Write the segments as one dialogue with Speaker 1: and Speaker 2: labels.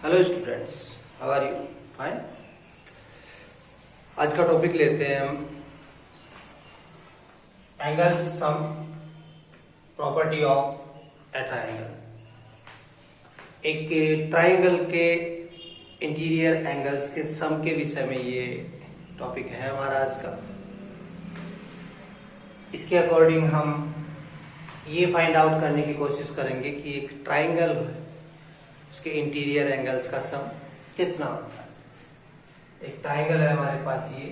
Speaker 1: Hello students, how are you? Fine. आज का topic लेते हैं हम angle sum, property of a triangle. एक ट्राइंगल के इंटीरियर एंगल्स के सम के विषय में ये टॉपिक है हमारा आज का। इसके अकॉर्डिंग हम ये फाइंड आउट करने की कोशिश करेंगे कि एक ट्राइंगल उसके इंटीरियर एंगल्स का सम कितना होता है। एक ट्राइंगल है हमारे पास, ये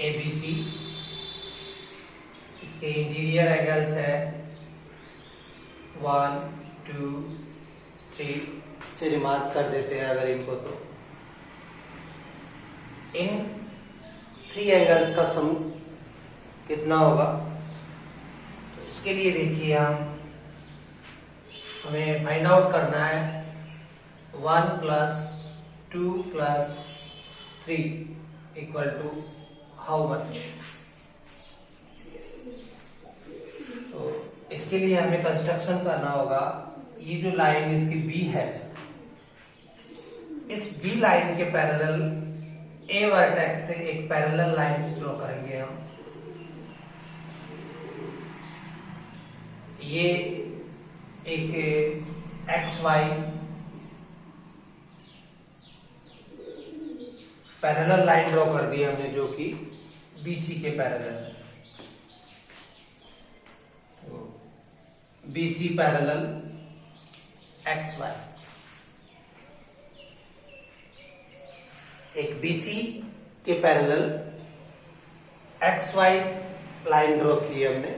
Speaker 1: ABC, इसके इंटीरियर एंगल्स है 1, 2, 3 से रिमार्क कर देते हैं अगर इनको। तो इन 3 एंगल्स का सम कितना होगा, तो इसके लिए देखिए हमें फाइंड आउट करना है 1 + 2 + 3 = हाउ मच। तो इसके लिए हमें कंस्ट्रक्शन करना होगा। ये जो लाइन इसकी B है, इस B लाइन के पैरेलल A वर्टेक्स से एक पैरेलल लाइन ड्रॉ करेंगे हम। ये एक XY पैरेलल लाइन ड्रॉ कर दी हमने, जो कि BC के पैरेलल है। तो BC पैरेलल XY, एक BC के पैरेलल XY लाइन ड्रॉ की हमने।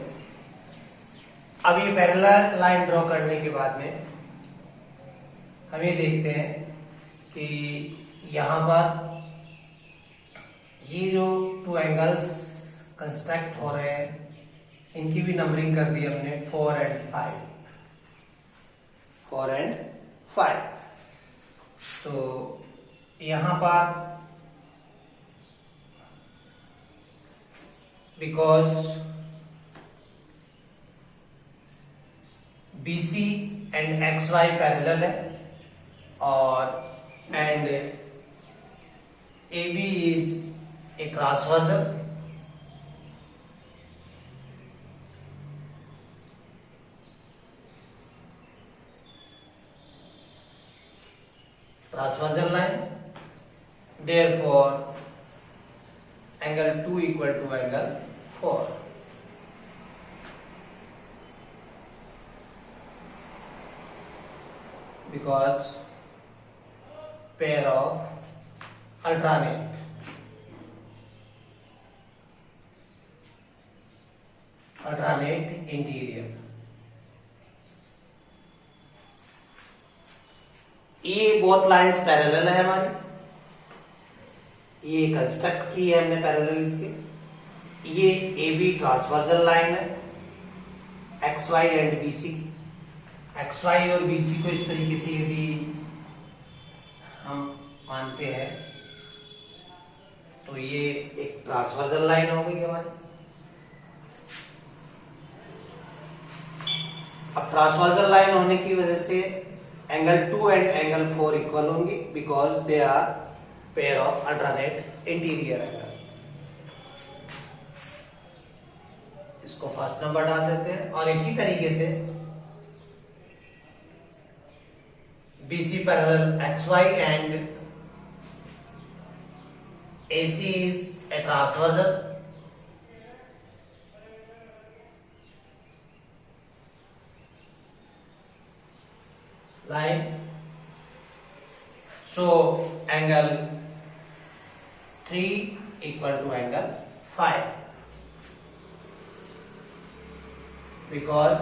Speaker 1: अब ये पैरेलल लाइन ड्रॉ करने के बाद में हम ये देखते हैं कि यहां पर ये जो 2 एंगल्स कंस्ट्रक्ट हो रहे हैं, इनकी भी नंबरिंग कर दी हमने 4 और 5। 4 और 5। तो यहां पर because BC and XY parallel है और and AB is a transversal, line, therefore angle 2 = angle 4। because pair of alternate interior। ये बोथ लाइंस पैरेलल है हमारी, ये कंस्ट्रक्ट की है हमने पैरेलल इसके। ये AB ट्रांसवर्सल लाइन है, XY एंड BC। XY और BC को इस तरीके से यदि हम मानते हैं तो ये एक ट्रांसवर्सल लाइन हो गई हमारी। अब ट्रांसवर्सल लाइन होने की वजह से एंगल 2 एंड एंगल 4 इक्वल होंगे, because they are pair of alternate interior angle. इसको फर्स्ट नंबर डाल देते हैं। और इसी तरीके से BC parallel XY and AC is a transversal, line, so angle 3 = angle 5, because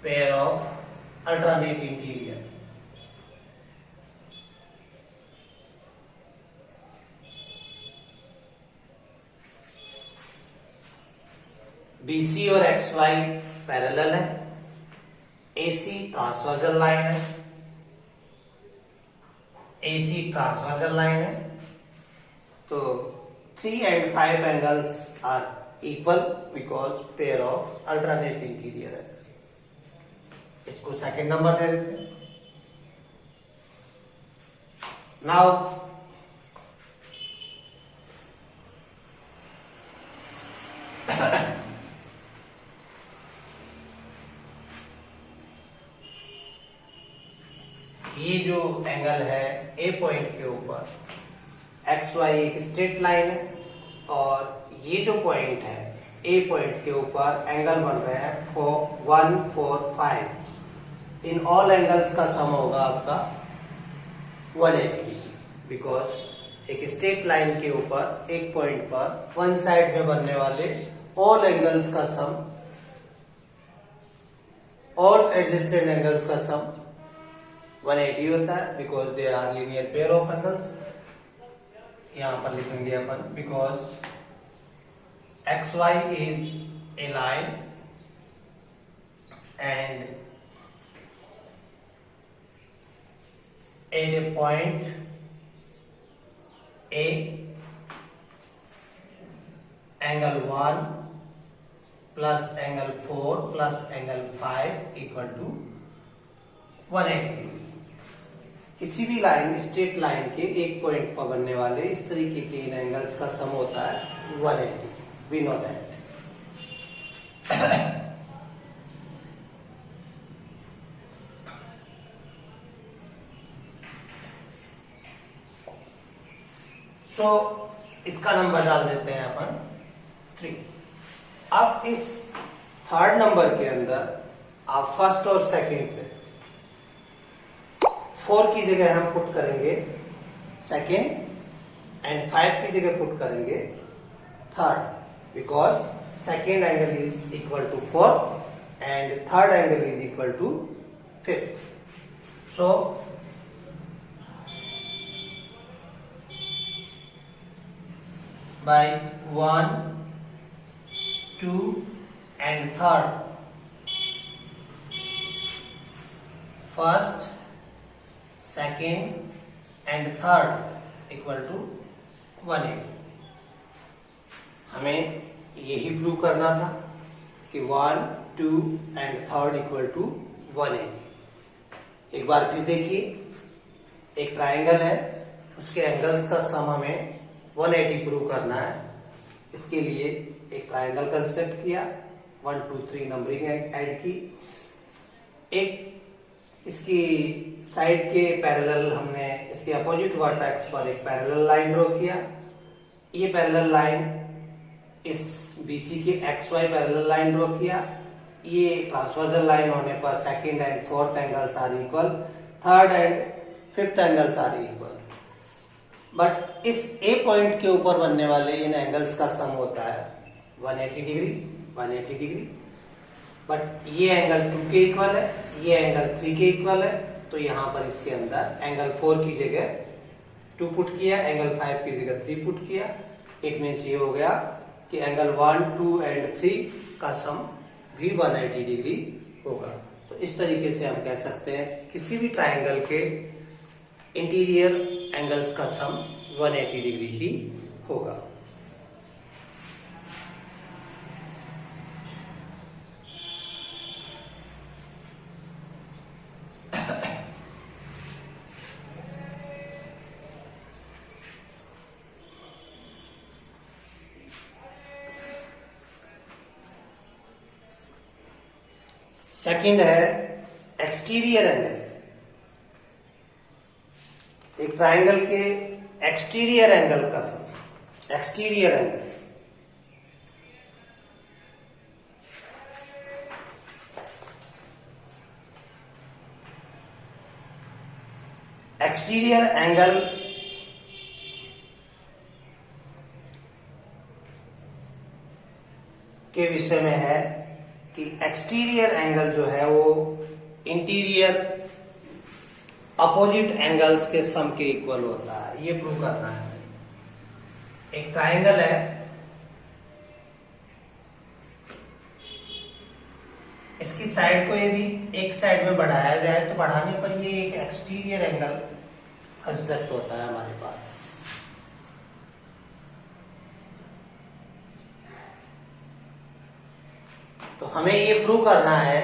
Speaker 1: pair of alternate interior। BC और XY पैरेलल है, AC ट्रांसवर्सल लाइन है, AC ट्रांसवर्सल लाइन है। तो 3 and 5 angles are equal because pair of alternate interior है। इसको second number दे देते हैं। Now ये जो एंगल है ए पॉइंट के ऊपर एक्स वाई एक स्ट्रेट लाइन है, और ये जो पॉइंट है ए पॉइंट के ऊपर एंगल बन रहे हैं 1 4 5। इन ऑल एंगल्स का सम होगा आपका 180 डिग्री, बिकॉज एक स्ट्रेट लाइन के ऊपर एक पॉइंट पर वन साइड में बनने वाले ऑल एंगल्स का सम, ऑल एडजस्टेड एंगल्स का सम 180 होता है, because they are linear pair of angles. यहां पर लिखेंगे अपन because X Y is a line and at a point A angle 1 plus angle 4 plus angle 5 equal to 180 degree. किसी भी लाइन स्ट्रेट लाइन के एक पॉइंट पर बनने वाले इस तरीके के इन एंगल्स का सम होता है 180। We know that. सो इसका नंबर डाल देते हैं अपन 3। अब इस थर्ड नंबर के अंदर आप फर्स्ट और सेकंड से 4 की जगह हम पुट करेंगे सेकेंड एंड 5 की जगह पुट करेंगे third, because second angle is equal to 4 and third angle is equal to 5th। So by 1 2 and third, first second and third equal to 180। हमें यही प्रूव करना था कि 1 2 एंड थर्ड इक्वल टू 180। एक बार फिर देखिए, एक ट्राइंगल है, उसके एंगल्स का सम हमें 180 प्रूव करना है। इसके लिए एक ट्राइंगल कंस्ट्रक्ट किया, 1 2 3 नंबरिंग ऐड की। एक इसकी साइड के पैरेलल हमने इसके अपोजिट वर्टेक्स पर एक पैरेलल लाइन ड्रॉ किया। ये पैरेलल लाइन इस बीसी के X Y parallel line draw किया। ये ट्रांसवर्सल लाइन होने पर second and fourth angles are equal, third and fifth angles are equal. But इस ए पॉइंट के ऊपर बनने वाले इन एंगल्स का सम होता है 180 डिग्री 180 डिग्री। बट ये एंगल 2 के इक्वल है, ये एंगल 3 के इक्वल है, तो यहां पर इसके अंदर एंगल 4 की जगह 2 पुट किया, एंगल 5 की जगह 3 पुट किया। इट मीन्स ये हो गया कि एंगल 1 2 एंड 3 का सम भी 180 डिग्री होगा। तो इस तरीके से हम कह सकते हैं किसी भी ट्राइंगल के इंटीरियर एंगल्स का सम 180 डिग्री ही होगा। सेकंड है एक्सटीरियर एंगल। एक ट्राइंगल के एक्सटीरियर एंगल का सम, एक्सटीरियर एंगल एक्सटीरियर एंगल के विषय में है कि एक्सटीरियर एंगल जो है वो इंटीरियर अपोजिट एंगल्स के सम के इक्वल होता है। ये प्रूव करना है। एक ट्राइंगल है, इसकी साइड को यदि एक साइड में बढ़ाया जाए तो बढ़ाने पर ये एक एक्सटीरियर एंगल कंस्ट्रक्ट होता है हमारे पास। तो हमें ये प्रूव करना है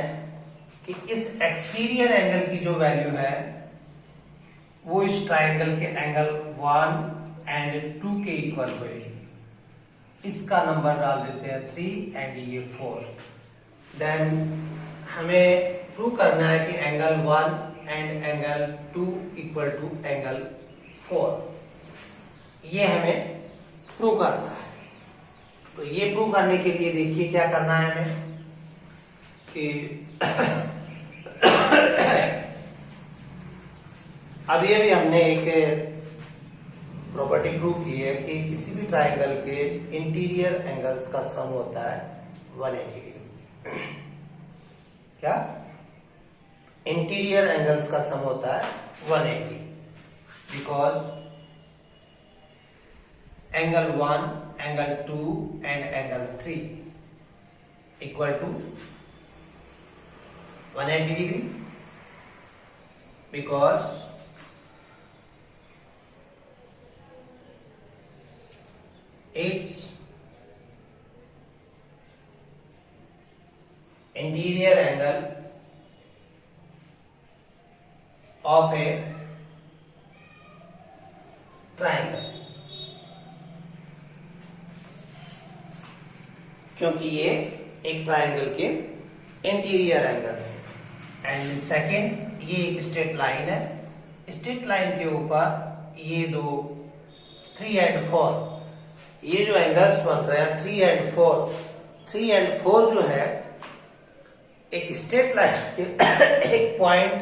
Speaker 1: कि इस एक्सटीरियर एंगल की जो वैल्यू है वो इस ट्राइंगल के एंगल 1 एंड 2 के इक्वल होगी। इसका नंबर डाल देते हैं 3 एंड ये 4। देन हमें प्रूव करना है कि angle 1 and angle 2 equal to angle 4। ये हमें प्रूव करना है। तो ये प्रूव करने के लिए देखिए क्या करना है हमें कि अभी हमने एक प्रॉपर्टी प्रूव की है कि किसी भी ट्राइंगल के इंटीरियर एंगल्स का सम होता है 180 डिग्री। क्या? इंटीरियर एंगल्स का सम होता है 180, because angle 1, angle 2 and angle 3 equal to 180 degree, because its interior angle of a triangle, क्योंकि ये एक ट्राइंगल के इंटीरियर एंगल्स। एंड सेकेंड, ये एक स्ट्रेट लाइन है। स्ट्रेट लाइन के ऊपर ये दो 3 एंड 4, ये जो एंगल्स बन रहे हैं 3 एंड 4 जो है एक स्ट्रेट लाइन के एक पॉइंट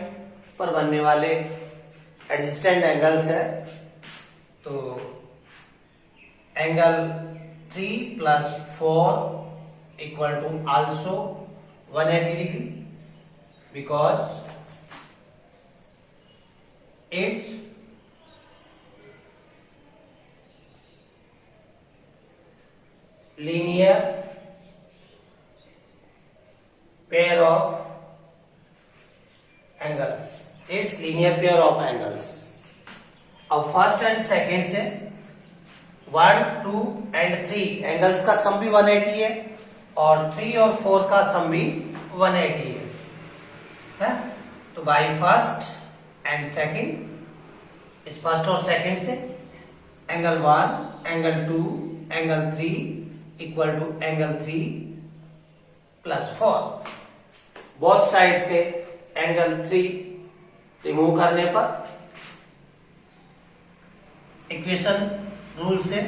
Speaker 1: पर बनने वाले एडजस्टेंट एंगल्स है। तो angle 3 plus 4 equal to also 180 degree, because its linear pair of angles, its linear pair of angles। अब फर्स्ट एंड सेकेंड से 1, 2 एंड 3 एंगल्स का सम भी 180 है और 3 और 4 का सम भी 180 है। तो बाई फर्स्ट एंड सेकेंड, इस फर्स्ट और सेकेंड से angle 1, angle 2, angle 3 equal to angle 3 plus 4। Both side से एंगल 3 रिमूव करने पर इक्वेशन रूल से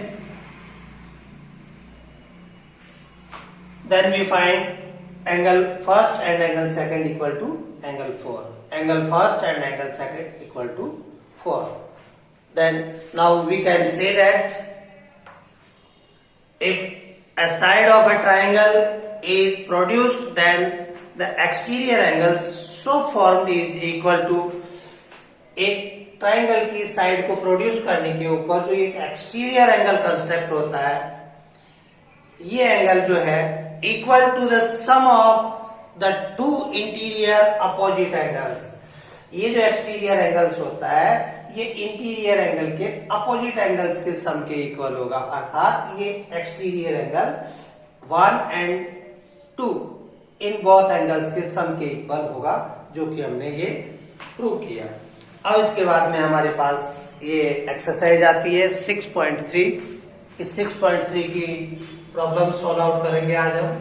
Speaker 1: then we find angle first and angle second equal to angle 4, angle first and angle second equal to 4। Then now we can say that if a side of a triangle is produced, then the exterior angle so formed is equal to, एक triangle की side को produce करने के ऊपर जो एक exterior angle construct होता है, ये एंगल जो है equal to the sum of the two interior opposite angles. ये जो एक्सटीरियर एंगल्स होता है ये इंटीरियर एंगल के अपोजिट एंगल्स के सम के इक्वल होगा, अर्थात ये एक्सटीरियर एंगल 1 एंड 2 इन बोथ एंगल्स के सम के इक्वल होगा, जो कि हमने ये प्रूव किया। अब इसके बाद में हमारे पास ये एक्सरसाइज आती है 6.3। इस 6.3 की प्रॉब्लम सॉल्व आउट करेंगे आज हम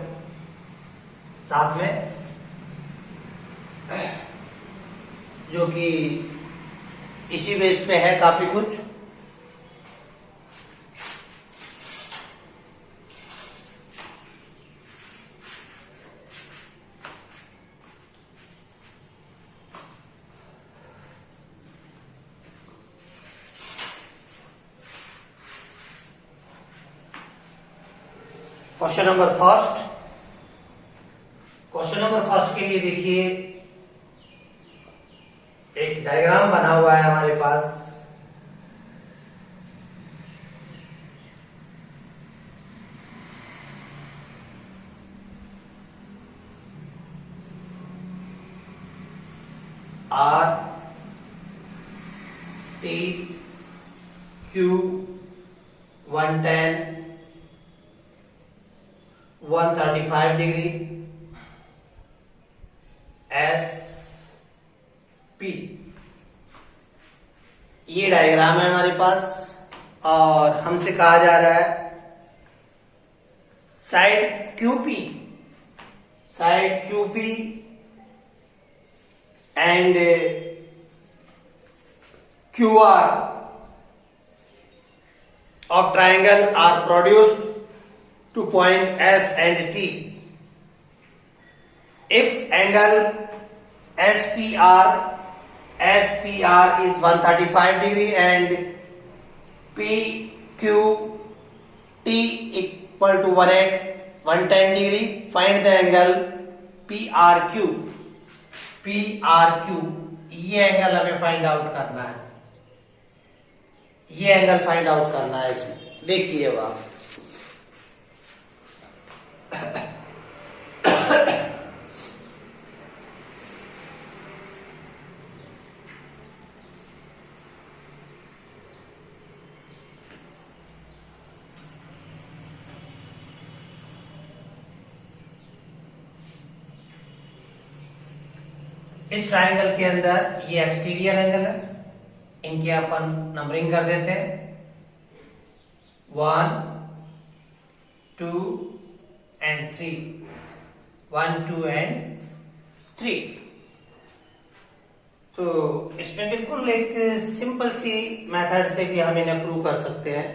Speaker 1: साथ में, जो कि इसी बेस पे है काफी कुछ। क्वेश्चन नंबर फर्स्ट के लिए देखिए, एक डायग्राम बना हुआ है हमारे पास। R T Q 110 135 degree S P. ये डायग्राम है हमारे पास और हमसे कहा जा रहा है side QP and QR of triangle are produced to point S and T. If angle SPR is 135 degree and PQT equal to 110 degree, find the angle PRQ. ये एंगल हमें फाइंड आउट करना है, ये एंगल फाइंड आउट करना है। इसमें देखिए आप इस ट्राइंगल के अंदर ये एक्सटीरियर एंगल है, इनकी अपन नंबरिंग कर देते हैं 1 2 and 3, 1 2 and 3। तो इसमें बिल्कुल एक सिंपल सी मेथड से भी हम इन्हें प्रूव कर सकते हैं।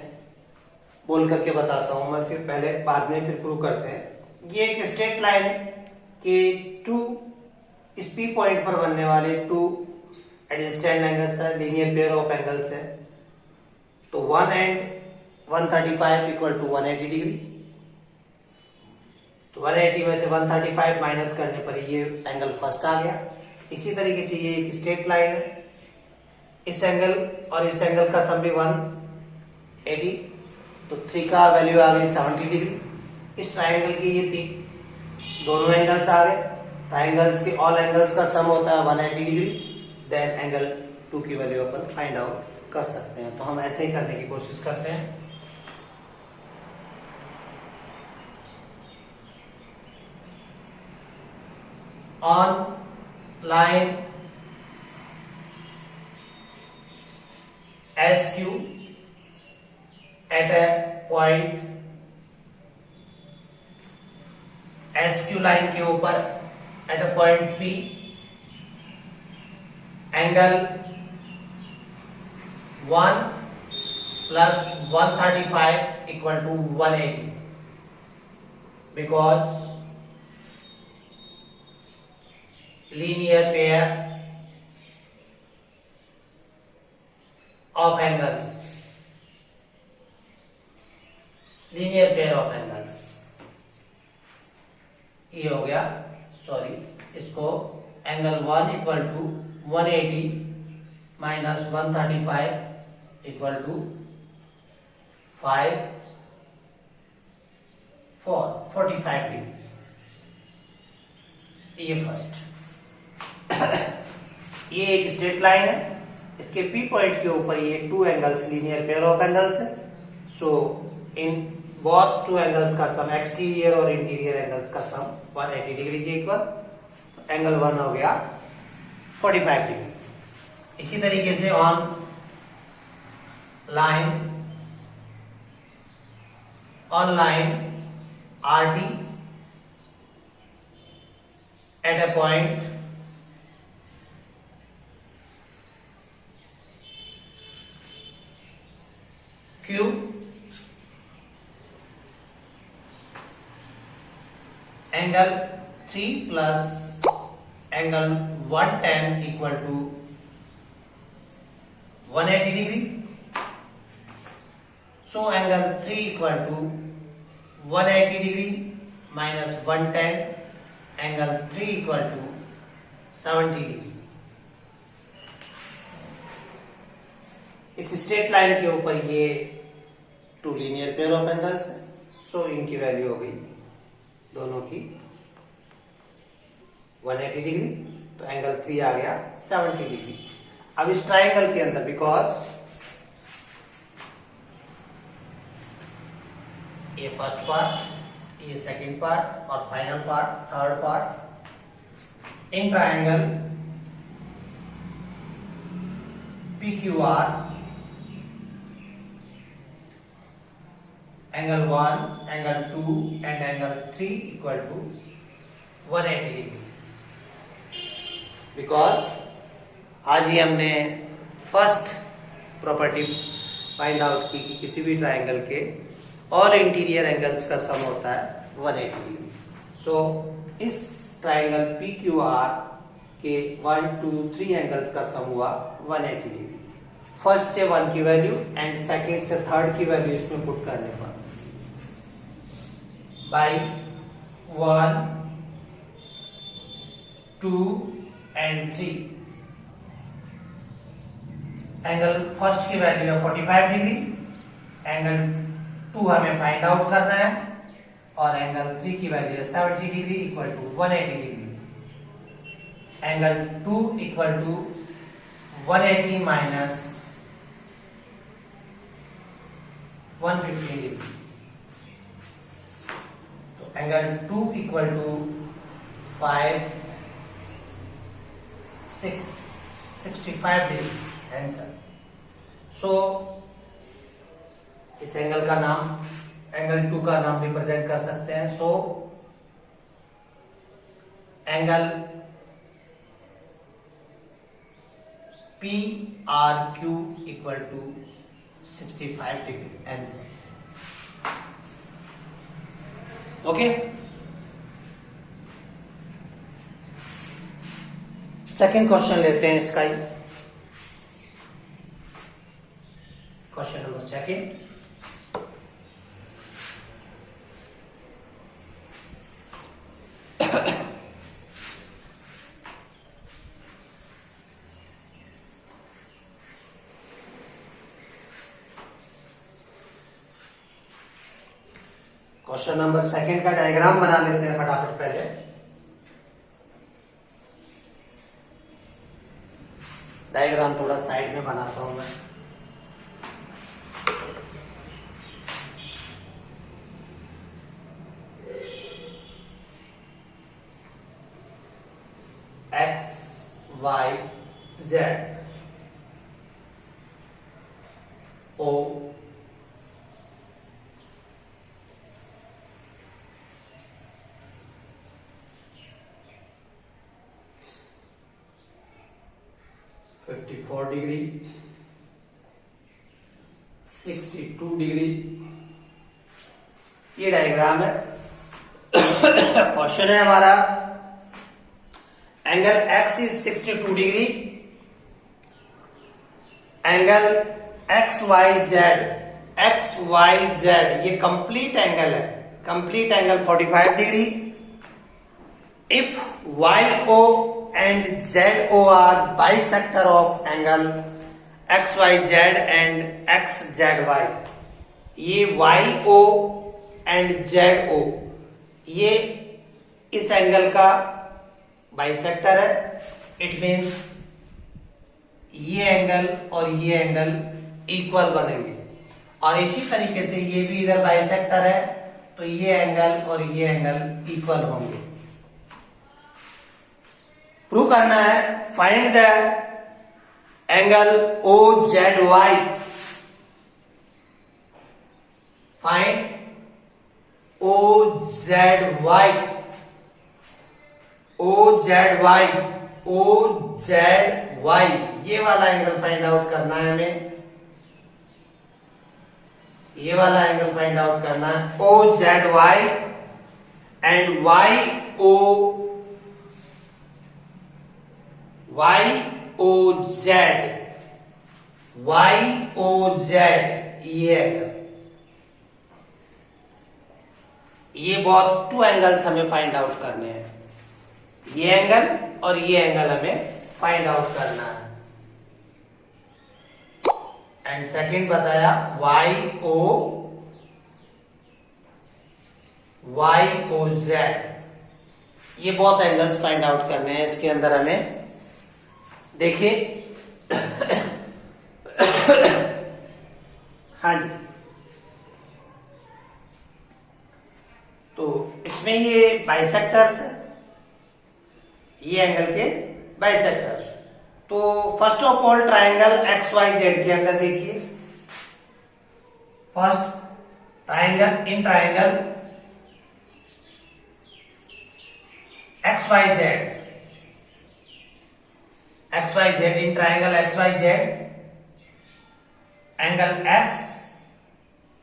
Speaker 1: बोल करके बताता हूं मैं, फिर पहले बाद में फिर प्रूव करते हैं। ये एक स्ट्रेट लाइन के टू इस पी पॉइंट पर बनने वाले टू एडजेसेंट एंगल्स है, लीनियर पेयर ऑफ एंगल्स है। तो 1 and 135 इक्वल टू 180 डिग्री। तो 180 में से 135 माइनस करने पर ये एंगल फर्स्ट आ गया। इसी तरीके से ये एक स्ट्रेट लाइन है, इस एंगल और इस एंगल का सम भी 180, तो 3 का वैल्यू आ गई 70 डिग्री। इस ट्राइंगल की ये दोनों एंगल्स आ गए। ट्राइंगल्स के ऑल एंगल्स का सम होता है 180 डिग्री। देन एंगल 2 की वैल्यू अपन फाइंड आउट कर सकते हैं। तो हम ऐसे ही करने की कोशिश करते हैं। On line S Q at a point S Q line के ऊपर at a point P, angle 1 plus 135 equal to 180 because linear pair of angles, linear pair of angles। ये हो गया, सॉरी, इसको angle 1 equal to 180 minus 135 equal to 45 degree. ये first ये एक straight line है, इसके पी पॉइंट के ऊपर ये two angles linear pair of angles है। सो इन बोथ टू एंगल्स का सम, एक्सटीरियर और इंटीरियर एंगल्स का सम 180 डिग्री के इक्वल। एंगल 1 हो गया 45 डिग्री। इसी तरीके से on line RD at a point Q, angle 3 plus angle 110 equal to 180 degree. So angle 3 equal to 180 degree minus 110, angle 3 equal to 70 degree। इस स्ट्रेट लाइन के ऊपर ये two linear pair of angles है। So इनकी value हो गई दोनों की 180 डिग्री, तो एंगल 3 आ गया 70 डिग्री। अब इस ट्राइंगल के अंदर बिकॉज ये फर्स्ट पार्ट, ये सेकंड पार्ट और final part, third part, in triangle PQR angle 1, angle 2 and angle 3 equal to 180 degree. Because आज ही हमने फर्स्ट प्रॉपर्टी फाइंड आउट की कि किसी भी ट्रायंगल के और इंटीरियर एंगल्स का सम होता है 180 डिग्री। सो इस ट्रायंगल PQR के 1, 2, 3 एंगल्स का सम हुआ 180 डिग्री। फर्स्ट से 1 की वैल्यू एंड सेकंड से थर्ड की वैल्यू इसमें पुट करने पर बाई 1, 2 एंड 3 एंगल फर्स्ट की वैल्यू है 45 डिग्री, एंगल 2 हमें फाइंड आउट करना है और एंगल 3 की वैल्यू है 70 degree equal to 180 degree. Angle 2 equal to 180 minus 150 degree. तो angle 2 equal to 5, 6, 65 degree answer. So इस एंगल का नाम एंगल 2 का नाम रिप्रेजेंट कर सकते हैं। So angle PRQ equal to 65 degree answer. Okay, second question लेते हैं इसका ही। Question number second, question number second का डायग्राम बना लेते हैं फटाफट। पहले डायग्राम थोड़ा साइड में बनाता हूं मैं। X, Y, Z, O, (54 degree, 62 degree, ये डायग्राम है। क्वेश्चन है हमारा angle X is 62 degree, angle X Y Z ये कंप्लीट एंगल है, complete angle 45 degree. If YO and ZO are bisector of angle XYZ and XZY, ये YO and ZO ये इस angle का बाइसेक्टर है। इट मीन्स ये angle और ये एंगल इक्वल बनेंगे, और इसी तरीके से ये भी इधर बाइसेक्टर है तो ये एंगल और ये एंगल इक्वल होंगे। प्रूव करना है, find the angle OZY, find OZY, ये वाला एंगल फाइंड आउट करना है हमें, ये वाला एंगल फाइंड आउट करना है OZY एंड YOZ ये एंगल, ये बहुत टू एंगल्स हमें फाइंड आउट करने हैं, ये एंगल और ये एंगल हमें फाइंड आउट करना है। एंड सेकंड बताया YOZ, ये बहुत एंगल्स फाइंड आउट करने हैं इसके अंदर हमें। देखिए हाँ जी, तो इसमें ये बाइसेक्टर्स है, ये एंगल के बाइसेक्टर्स। तो first of all triangle X Y Z के अंदर देखिए, first triangle in triangle X Y Z, X Y Z in triangle X Y Z, angle X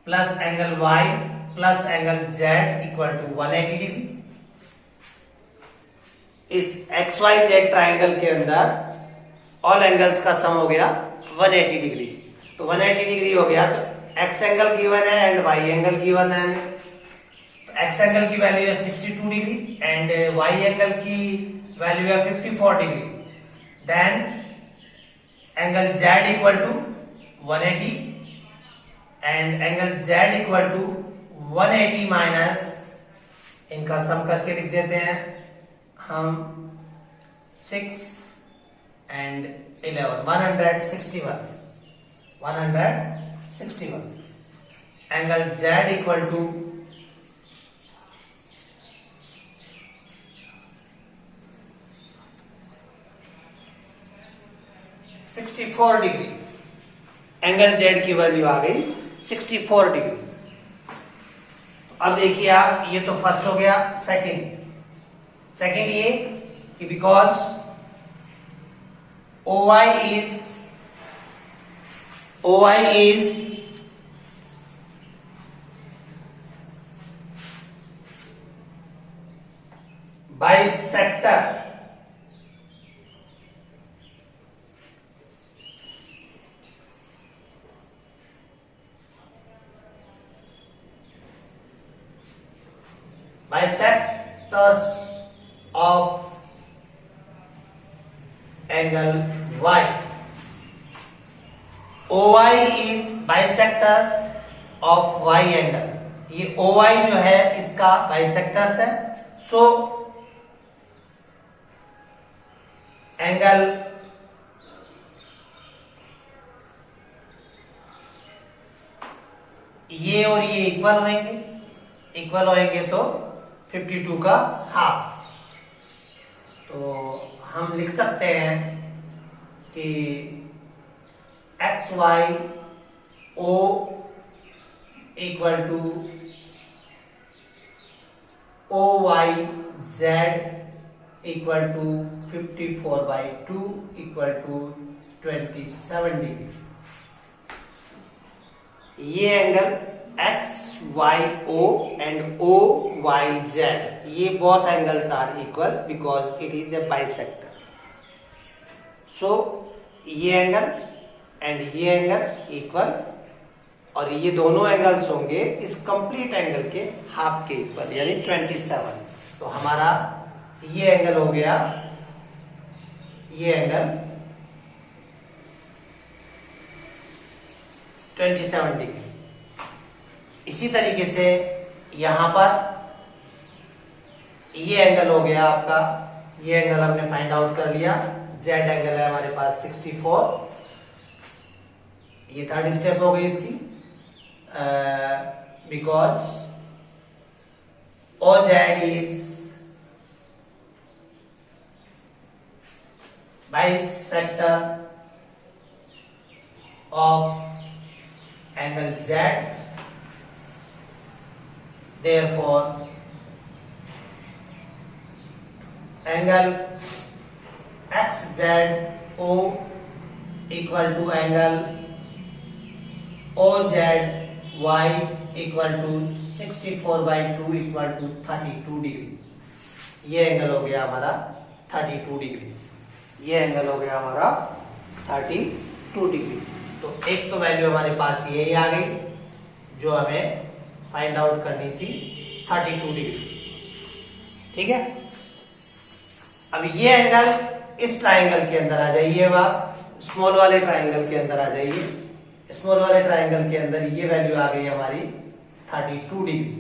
Speaker 1: plus angle Y plus angle Z equal to 180 degree. इस X Y Z triangle के अंदर all angles का सम हो गया 180 degree. तो 180 degree हो गया, तो एक्स एंगल गिवन है एंड वाई एंगल गिवन है। एक्स एंगल की वैल्यू है 62 डिग्री एंड वाई एंगल की वैल्यू है 54 degree. Then angle Z equal to 180 and angle Z equal to 180 minus, इनका सम करके लिख देते हैं हम 6 and 11, 161 angle Z equal to 64 degree. Angle Z की वैल्यू आ गई 64 डिग्री। अब देखिए आप, ये तो फर्स्ट हो गया। सेकंड ये कि because OI is bisector bisectors of angle Y. OI is bisector of Y angle. ये OI जो है इसका बाइसेक्टर्स है। सो एंगल ये और ये इक्वल होंगे तो 52 का हाफ। तो हम लिख सकते हैं कि X Y O equal to O Y Z equal to 54/2 equal to 27 degree. ये angle X Y O and O Y Z, ये both angles are equal because it is a bisector. So ये angle and ये angle equal, और ये दोनों एंगल्स होंगे इस कंप्लीट एंगल के हाफ के इक्वल, यानी 27। तो हमारा ये एंगल हो गया, ये एंगल 27 डिग्री। इसी तरीके से यहां पर ये एंगल हो गया आपका, ये एंगल हमने फाइंड आउट कर लिया। जेड एंगल है हमारे पास 64, ये थर्ड स्टेप हो गई इसकी, because O Z is bisector of angle Z, therefore angle XZO equal to angle OZY equal to 64/2 equal to 32 degree. ये एंगल हो गया हमारा 32 डिग्री, ये एंगल हो गया हमारा 32 डिग्री। तो एक तो वैल्यू हमारे पास यही आ गई जो हमें फाइंड आउट करनी थी, 32 डिग्री। ठीक है, अब ये एंगल इस ट्राइंगल के अंदर आ जाइए, स्मॉल वाले ट्राइंगल के अंदर आ जाइए। स्मॉल वाले ट्राइंगल के अंदर ये वैल्यू आ गई हमारी 32 डिग्री।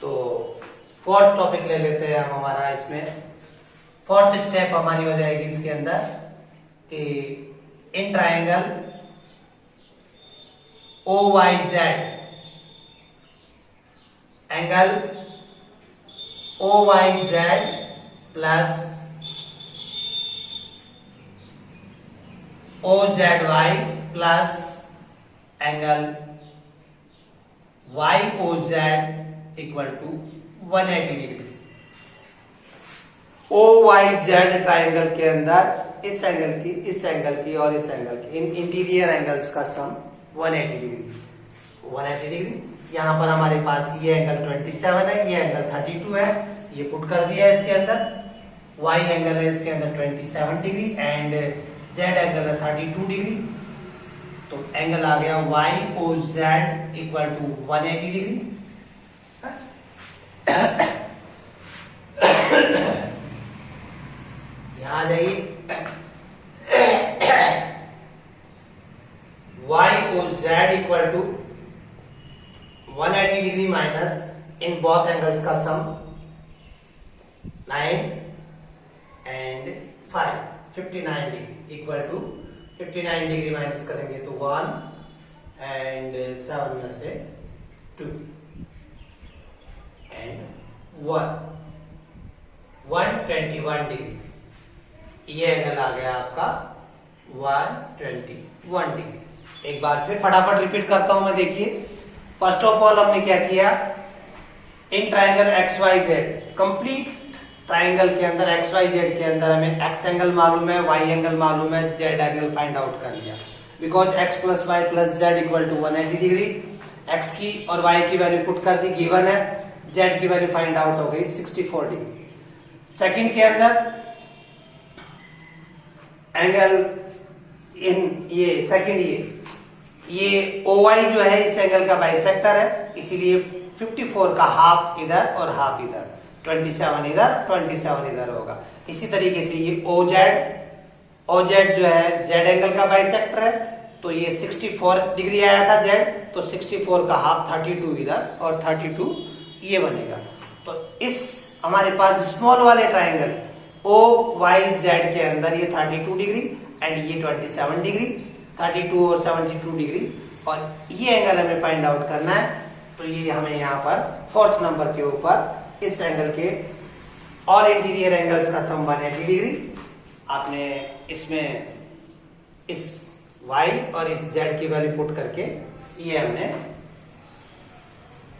Speaker 1: तो फोर्थ टॉपिक ले लेते हैं हम हमारा, इसमें फोर्थ स्टेप हमारी हो जाएगी इसके अंदर कि इन triangle OYZ angle OYZ plus O Z Y plus angle Y O Z equal to 180 degree. O Y Z triangle के अंदर इस एंगल की और इस एंगल की इन इंटीरियर एंगल्स का सम 180 डिग्री। 180 डिग्री यहां पर हमारे पास ये एंगल 27 है, ये एंगल 32 है, ये पुट कर दिया है इसके अंदर। y एंगल है इसके अंदर 27 डिग्री एंड z एंगल है 32 डिग्री। तो एंगल आ गया y o z equal to 180 degree. यहां आ जाइए, y o z equal to 180 degree minus इन बोथ एंगल्स का sum 9 and 5 59 degree equal to 59 degree minus करेंगे तो 1 एंड 7 में से 2 एंड 121 डिग्री। ये एंगल आ गया आपका 121 डिग्री। एक बार फिर फटाफट रिपीट करता हूं मैं, देखिए। फर्स्ट ऑफ ऑल हमने क्या किया, in triangle X Y Z, complete triangle के अंदर एक्स वाई जेड के अंदर हमें एक्स एंगल मालूम है, वाई एंगल मालूम है, जेड एंगल फाइंड आउट कर लिया। Because X plus Y plus Z equal to 180 degree. X की और वाई की वैल्यू पुट कर दी, गिवन है। जेड की वैल्यू फाइंड आउट हो गई 64 डिग्री। सेकंड के अंदर एंगल इन ये सेकंड ये OY जो है इस एंगल का बाइसेक्टर है, इसीलिए 54 का हाफ इधर और हाफ इधर, 27 इधर 27 इधर होगा। इसी तरीके से ये OZ जो है जेड एंगल का बाइसेक्टर है, तो ये 64 डिग्री आया था जेड, तो 64 का हाफ 32 इधर और 32 ये बनेगा। तो इस हमारे पास स्मॉल वाले ट्राइंगल OYZ के अंदर ये 32 डिग्री एंड ये 27 डिग्री, 32 और 72 डिग्री, और ये एंगल हमें फाइंड आउट करना है। तो ये हमें यहाँ पर फोर्थ नंबर के ऊपर इस एंगल के और इंटीरियर एंगल्स का सम 180 डिग्री। आपने इसमें इस y और इस z की वैल्यू पुट करके ये हमने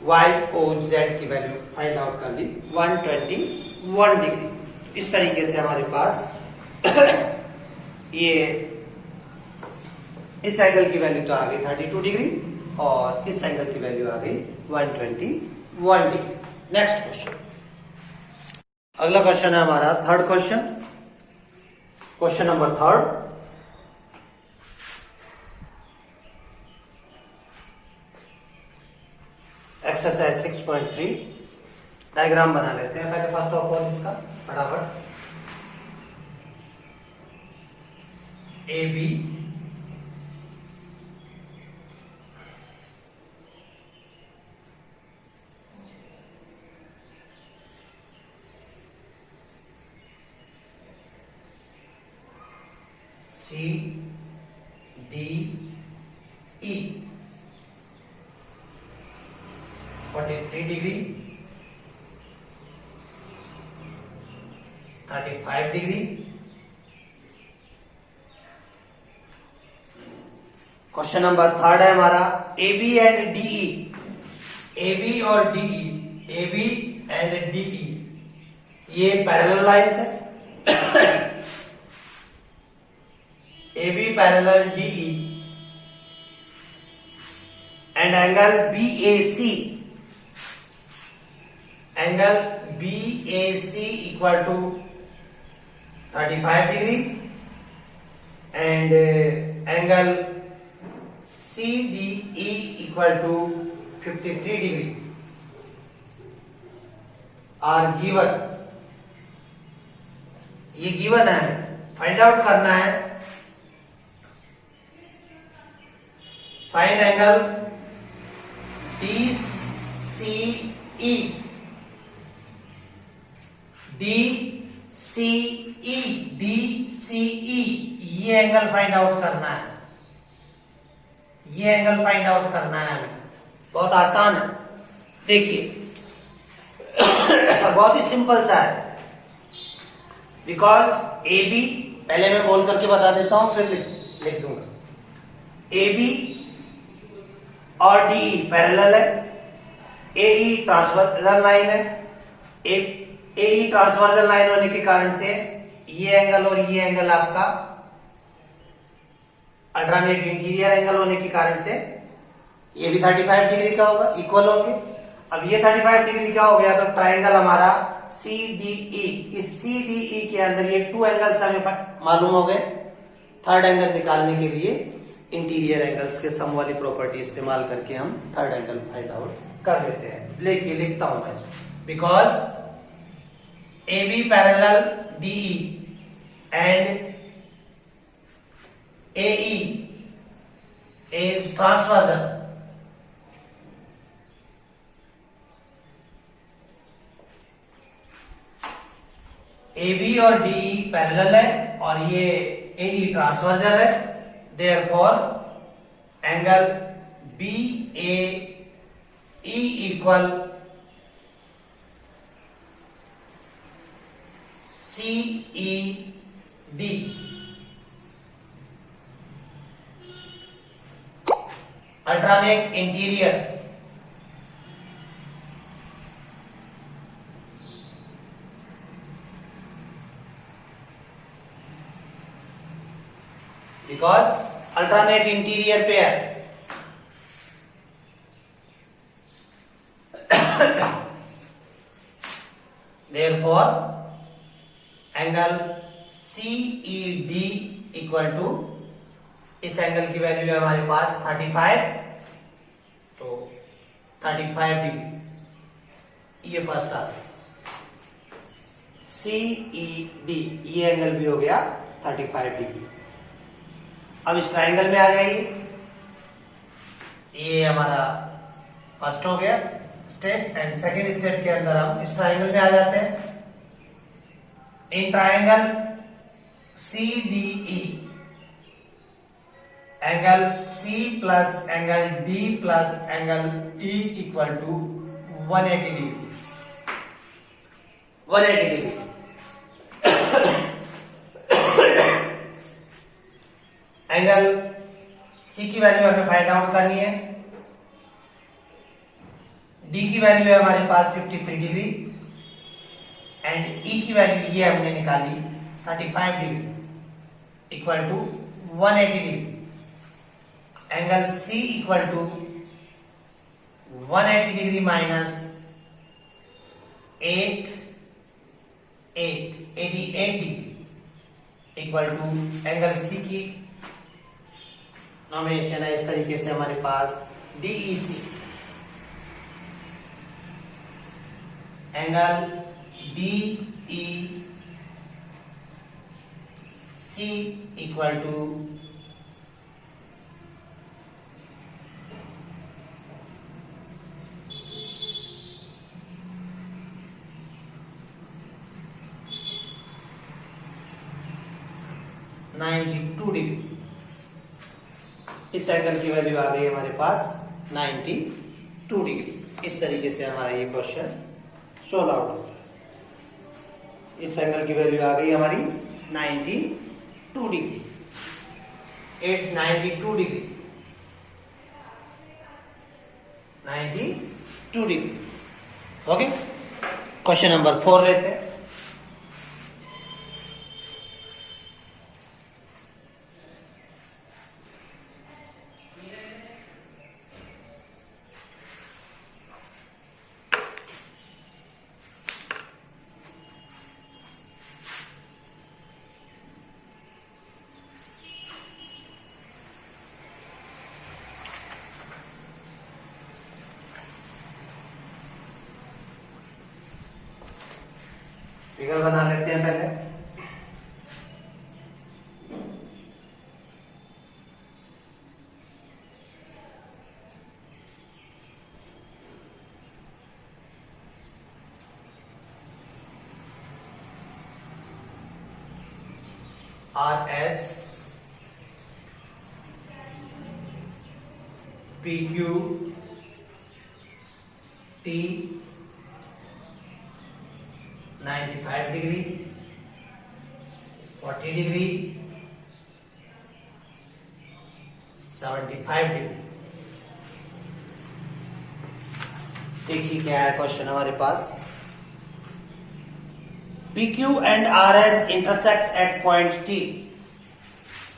Speaker 1: y और z की वैल्यू फाइंड आउट कर ली 121 डिग्री। इस तरीके से हमारे पास ये इस एंगल की वैल्यू तो आ गई 32 डिग्री और इस एंगल की वैल्यू आ गई 121 डिग्री। नेक्स्ट क्वेश्चन, अगला क्वेश्चन है हमारा third question, question number third. Exercise 6.3, diagram बना लेते हैं पहले फर्स्ट ऑफ ऑल इसका फटाफट। A B C D E 43 degree, 35 degree. Question number third है हमारा A B and DE. A B और DE, A B and DE ये पैरेलल लाइंस है। A B parallel DE and angle B A C, angle B A C equal to 35 degree and angle C D E equal to 53 degree are given. ये given है, find out करना है। Find angle D C E, D C E, D C E, ये angle find out करना है। ये angle find out करना है हमें, बहुत आसान है। देखिए बहुत ही सिंपल सा है। बिकॉज ए बी, पहले मैं बोल करके बता देता हूं फिर लिख दूंगा। AB और DE पैरेलल है, AE ट्रांसवर्सल लाइन है। AE ट्रांसवर्सल लाइन होने के कारण से ये एंगल और ये एंगल आपका अल्टरनेट इंटीरियर एंगल होने के कारण से ये भी 35 डिग्री का होगा, इक्वल होंगे। अब ये 35 डिग्री का हो गया तो ट्राइंगल हमारा CDE, इस CDE के अंदर ये 2 एंगल्स हमें मालूम हो गए। थर्ड एंगल निकालने के लिए इंटीरियर एंगल्स के सम वाली प्रॉपर्टी इस्तेमाल करके हम थर्ड एंगल फाइंड आउट कर लेते हैं। लेके लिखता हूं मैं, because AB parallel DE and AE is transversal. AB और DE पैरेलल है और ये AE ट्रांसवर्सल है, therefore angle BAE equal CED। Alternate interior because alternate interior pair therefore angle CED equal to, इस एंगल की वैल्यू है हमारे पास 35, तो 35 डिग्री ये फर्स्ट आ गया। CED ये एंगल भी हो गया 35 डिग्री। अब इस ट्राइंगल में आ जाइए, ये हमारा फर्स्ट हो गया स्टेप, एंड सेकेंड स्टेप के अंदर हम इस ट्राइंगल में आ जाते हैं। In triangle CDE angle C plus angle D plus angle E equal to 180 degree. 180 degree angle C की वैल्यू हमें फाइंड आउट करनी है। D की वैल्यू है हमारे पास 53 डिग्री एंड E की वैल्यू ये हमने निकाली 35 degree equal to 180 degree. Angle C equal to 180 degree minus 88 degree equal to angle C की नॉमिनेशन है इस तरीके से हमारे पास DEC। Angle DEC equal to 92 degree. इस एंगल की वैल्यू आ गई हमारे पास 92 डिग्री। इस तरीके से हमारा ये क्वेश्चन सोल्व आउट होता है। इस एंगल की वैल्यू आ गई हमारी 92 degree. It's 92 degree, 92 degree. Okay, question number 4 लेते हैं। फिगर बना लेते हैं पहले। RS PQ T 95 degree, 40 degree 75 degree. देखिए क्या है क्वेश्चन हमारे पास। PQ and RS intersect at point T।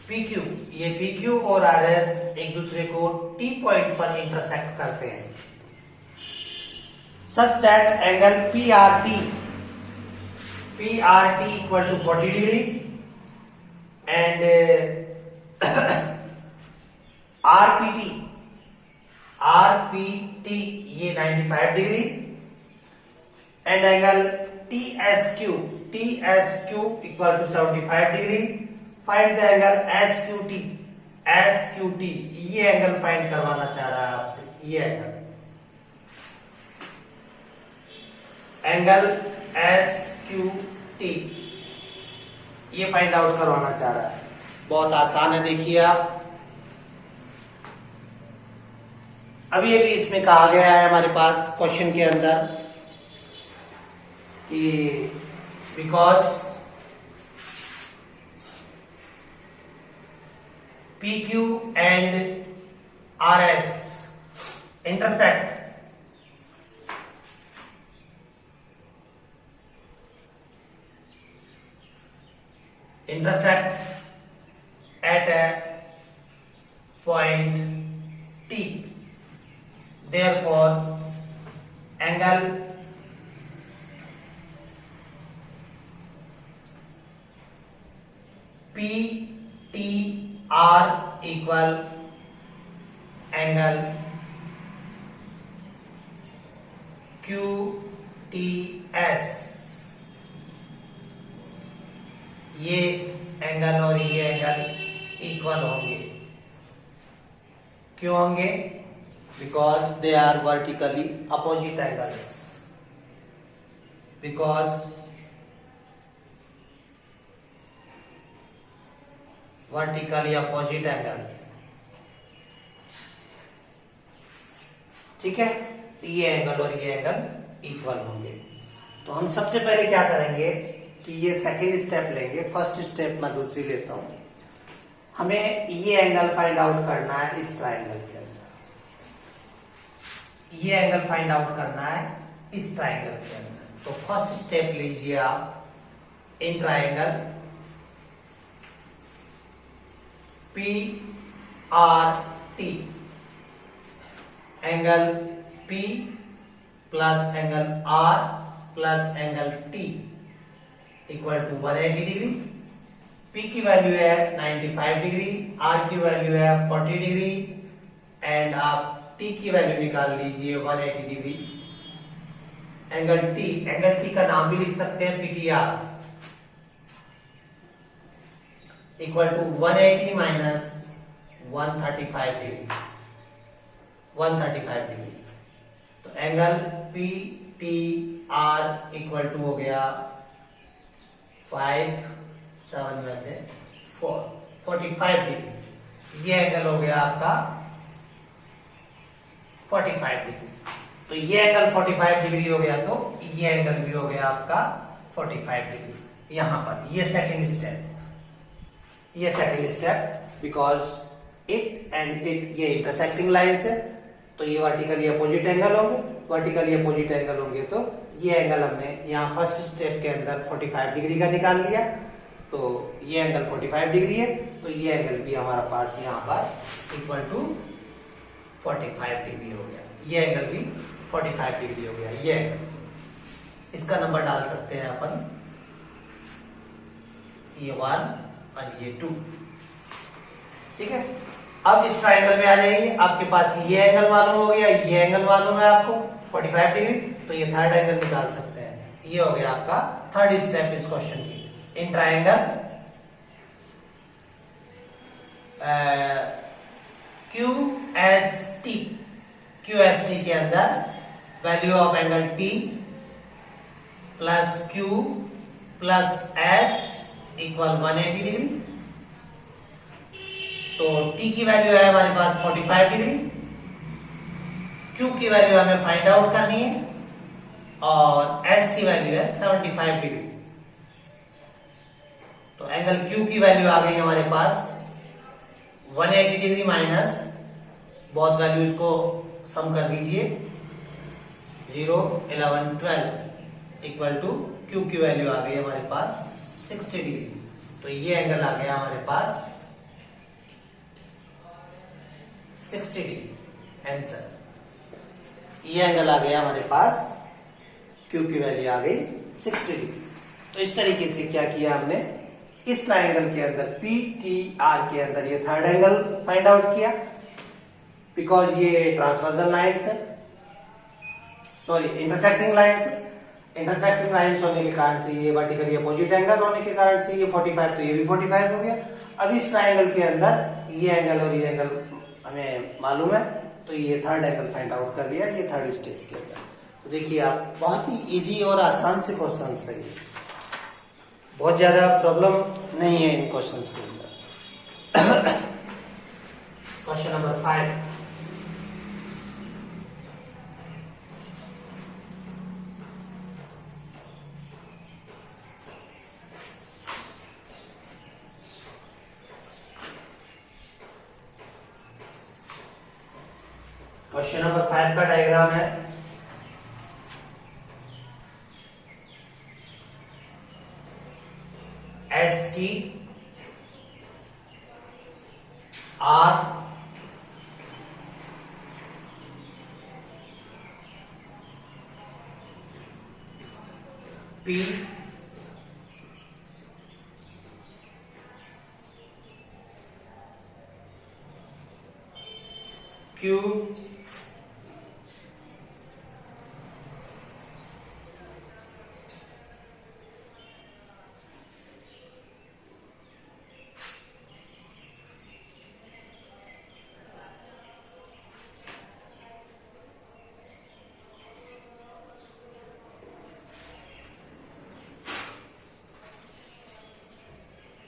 Speaker 1: PQ, ये PQ और RS एक दूसरे को T पॉइंट पर इंटरसेक्ट करते हैं such that angle PRT equal to 40 degree and RPT ये 95 degree and angle TSQ equal to 75 degree. Find the angle SQT ये एंगल फाइंड करवाना चाह रहा है आपसे। ये एंगल SQT ये फाइंड आउट करवाना चाह रहा है। बहुत आसान है, देखिए आप। अभी इसमें कहा गया है हमारे पास क्वेश्चन के अंदर कि because PQ and RS intersect at a point T, therefore angle PTR equal angle QTS। ये एंगल और ये एंगल इक्वल होंगे। क्यों होंगे? Because they are vertically opposite angles. Because vertically opposite angle, ठीक है। ये एंगल और ये एंगल इक्वल होंगे। तो हम सबसे पहले क्या करेंगे कि ये सेकेंड स्टेप लेंगे। फर्स्ट स्टेप मैं दूसरी लेता हूं। हमें ये एंगल फाइंड आउट करना है इस ट्रायंगल के अंदर। ये एंगल फाइंड आउट करना है इस ट्रायंगल के अंदर। तो फर्स्ट स्टेप लीजिए आप। In triangle PRT angle P plus angle R plus angle T equal to 180 degree. P की वैल्यू है 95 डिग्री, R की वैल्यू है 40 डिग्री एंड आप T की वैल्यू निकाल लीजिए 180 डिग्री। एंगल T का नाम भी लिख सकते हैं PTR equal to 180 minus 135 degree. 135 degree. तो एंगल PTR इक्वल टू हो गया 5 7 में से 45 डिग्री। ये एंगल हो गया आपका 45 डिग्री। तो ये एंगल 45 डिग्री हो गया, तो ये एंगल भी हो गया आपका 45 डिग्री। यहां पर ये second step because it and it ये इंटरसेक्टिंग लाइंस है। तो ये वर्टिकली अपोजिट एंगल होंगे। वर्टिकली अपोजिट एंगल होंगे तो ये एंगल हमने यहाँ फर्स्ट स्टेप के अंदर 45 डिग्री का निकाल लिया। तो ये एंगल 45 डिग्री है, तो ये एंगल भी हमारा पास यहाँ पर इक्वल टू 45 डिग्री हो गया। ये एंगल भी 45 डिग्री हो गया। ये एंगल, इसका नंबर डाल सकते हैं अपन, ये 1 और ये 2, ठीक है। अब इस ट्रायंगल में आ जाइए। आपके पास ये एंगल मालूम हो गया, ये एंगल मालूम है आपको 45 डिग्री, तो ये थर्ड एंगल निकाल सकते हैं। ये हो गया आपका थर्ड स्टेप इस क्वेश्चन की। इन ट्रायंगल QST के अंदर value of angle T plus Q plus S equal 180 degree. तो T की वैल्यू है हमारे पास 45 डिग्री, Q की वैल्यू हमें फाइंड आउट करनी है और S की वैल्यू है 75 डिग्री। तो एंगल Q की वैल्यू आ गई हमारे पास 180 डिग्री माइनस बहुत वैल्यूज को सम कर दीजिए 0, 11, 12 इक्वल टू क्यू की वैल्यू आ गई हमारे पास 60 डिग्री। तो ये एंगल आ गया हमारे पास 60 डिग्री आंसर। ये एंगल आ गया हमारे पास क्यू की वैल्यू आ गई 60 डिग्री। तो इस तरीके से क्या किया हमने, इस ट्राइंगल के अंदर पी टी आर के अंदर ये थर्ड एंगल फाइंड आउट किया, बिकॉज ये ट्रांसवर्जल लाइन्स है, सॉरी इंटरसेक्टिंग लाइन्स है। इंटरसेक्टिंग लाइन्स होने के कारण से ये वर्टिकली अपोजिट एंगल होने के कारण से ये 45, तो ये भी 45 हो गया। अब इस ट्राइंगल के अंदर ये एंगल और ये एंगल हमें मालूम है, तो ये थर्ड एंगल फाइंड आउट कर लिया ये थर्ड स्टेज के अंदर। तो देखिए आप, बहुत ही इजी और आसान से क्वेश्चन है, बहुत ज्यादा प्रॉब्लम नहीं है इन क्वेश्चंस के अंदर। क्वेश्चन नंबर 5, क्वेश्चन नंबर 5 का डायग्राम है S T R P Q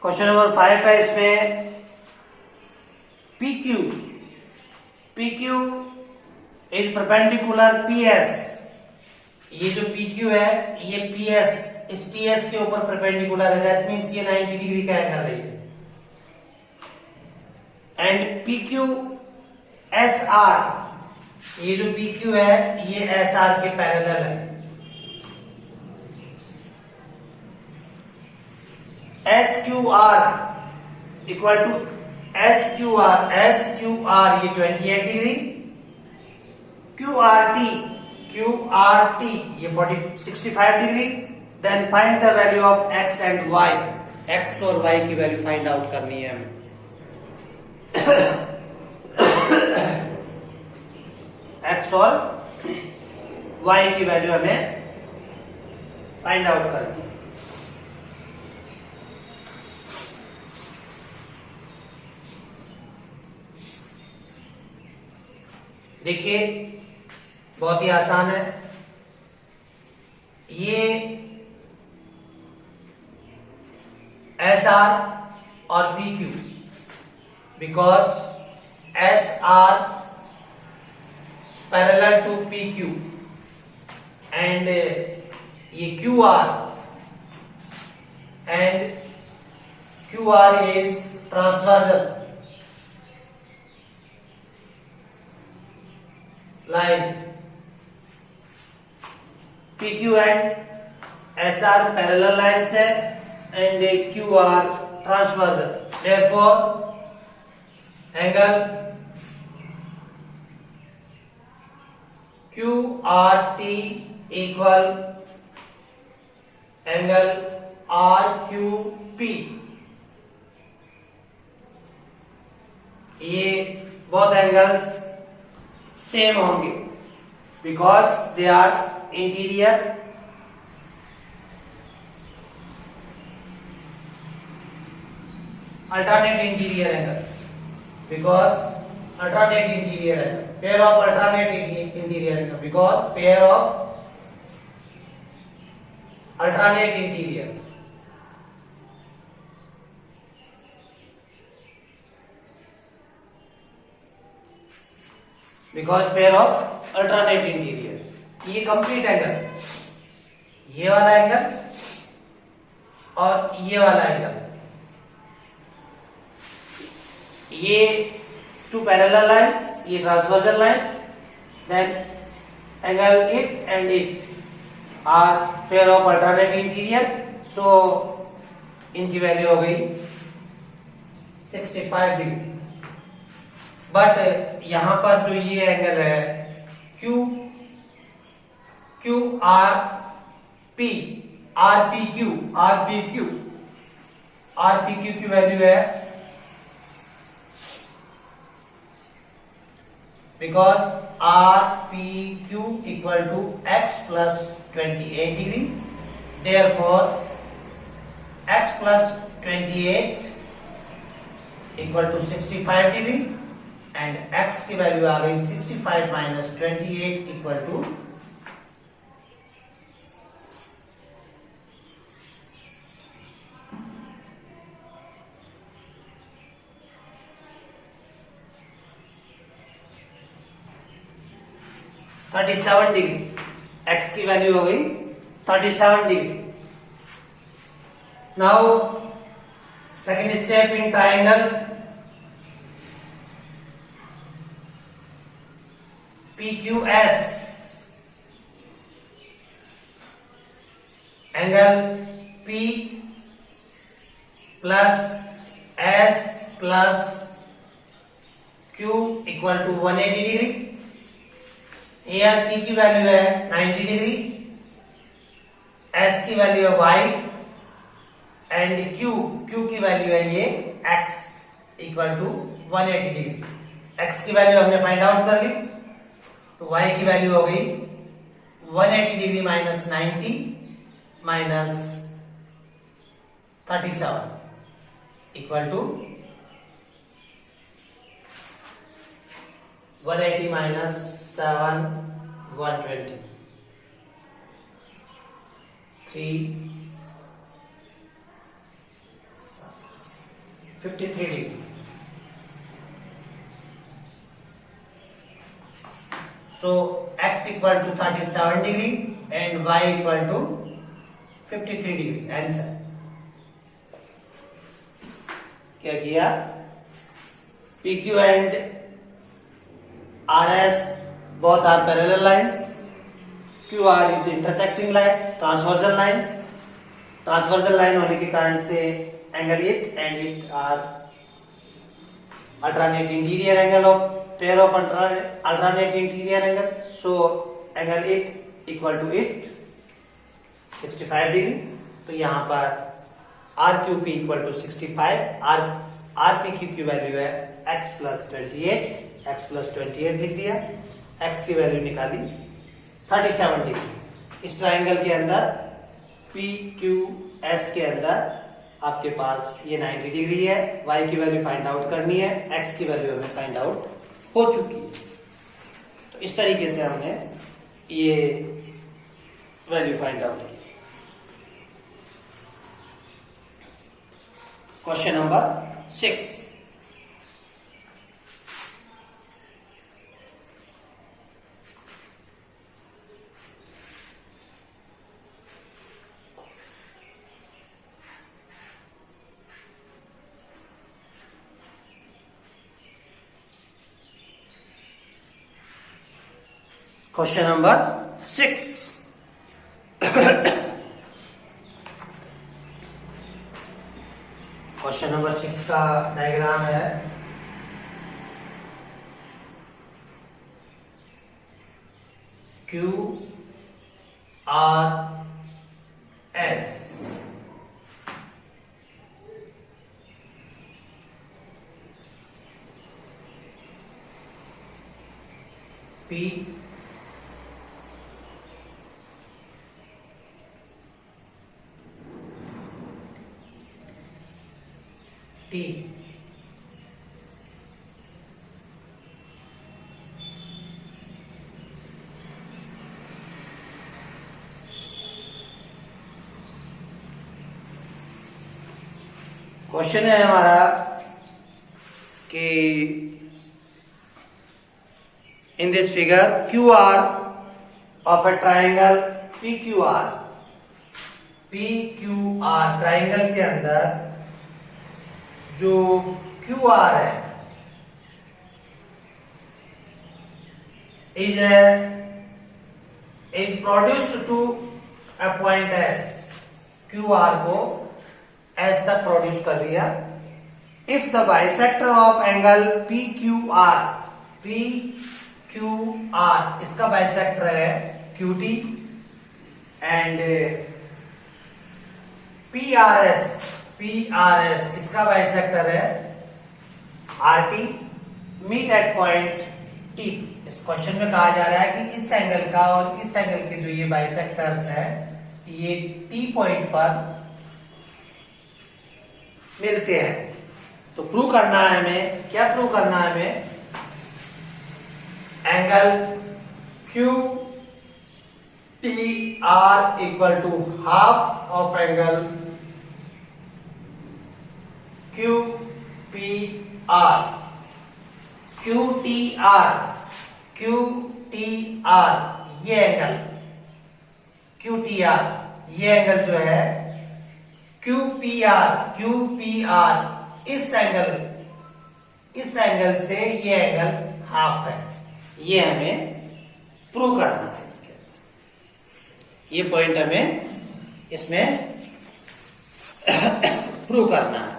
Speaker 1: question number 5 है, इसमें PQ इज परपेंडिकुलर PS। ये जो PQ है ये PS, इस PS के ऊपर परपेंडिकुलर है, दैट मींस ये 90 डिग्री का एंगल है। एंड PQ SR, ये जो PQ है ये SR के पैरेलल है। SQR इक्वल टू SQR ये 28 डिग्री, QRT ये 65 degree. Then find the value of X and Y, X और Y की वैल्यू फाइंड आउट करनी है हमें। X और Y की वैल्यू हमें फाइंड आउट करनी है। देखिए बहुत ही आसान है, ये SR और PQ, because SR parallel to PQ and ये QR and QR is transversal line, PQ and SR parallel lines है and QR transversal, therefore angle QRT equal angle RQP। ये both angles सेम होंगे because they are interior alternate interior angle, because alternate interior angle, pair of alternate interior angle, because pair of alternate interior. Because pair of alternate interior. ये complete angle, ये वाला angle और ये वाला angle, ये two parallel lines, ये transversal lines, then angle it and it are pair of alternate interior, so इनकी value हो गई 65 डिग्री। बट यहां पर जो ये एंगल है क्यू आर पी की वैल्यू है, because R P Q equal to X plus 28 degree, therefore X plus 28 equal to 65 degree and x की वैल्यू आ गई 65 minus 28 equal to 37 degree. x की वैल्यू हो गई 37 degree. Now second step in triangle PQS, angle P plus S plus Q equal to 180 degree. Here P की value है 90 degree, S की value है Y एंड Q की value है ये X equal to 180 degree. X की value हमने find out कर ली, तो y की वैल्यू हो गई 180 degree minus 90 minus 37 equal to 180 minus 7 120 53 degree. So x equal to 37 degree and y equal to 53 degree. Answer. क्या किया? PQ and RS both are parallel lines. QR is intersecting line, transversal lines. Transversal line होने के कारण से angle it and it are alternate interior angle of pair of alternate interior angle, so angle it equal to it 65 degree. तो यहाँ पर RQP equal to 65, RPQ की value है x plus 28 लिख दिया, x की वैल्यू निकाली 37 डिग्री। इस ट्राइंगल के अंदर PQS के अंदर आपके पास ये 90 डिग्री है, y की वैल्यू फाइंड आउट करनी है, x की वैल्यू हमें फाइंड आउट हो चुकी है। तो इस तरीके से हमने ये वैल्यू फाइंड आउट की। Question number 6, question number 6 question number 6 का डायग्राम है QRS, P T क्वेश्चन है हमारा कि in this figure QR of a triangle PQR triangle के अंदर जो QR है is produced to a point S, QR को S तक प्रोड्यूस कर दिया। If the bisector of angle PQR इसका बाइसेक्टर है QT एंड PRS इसका बाइसेक्टर है RT, meet at point T। इस क्वेश्चन में कहा जा रहा है कि इस एंगल का और इस एंगल के जो ये बाइसेक्टर्स है ये T पॉइंट पर मिलते हैं। तो प्रूव करना है हमें, क्या प्रूव करना है हमें? Angle QTR equal to half of angle QPR। QTR ये एंगल QTR ये एंगल जो है QPR इस एंगल से ये एंगल हाफ है। ये हमें प्रूव करना है। इसके अंदर ये पॉइंट हमें इसमें प्रूव करना है।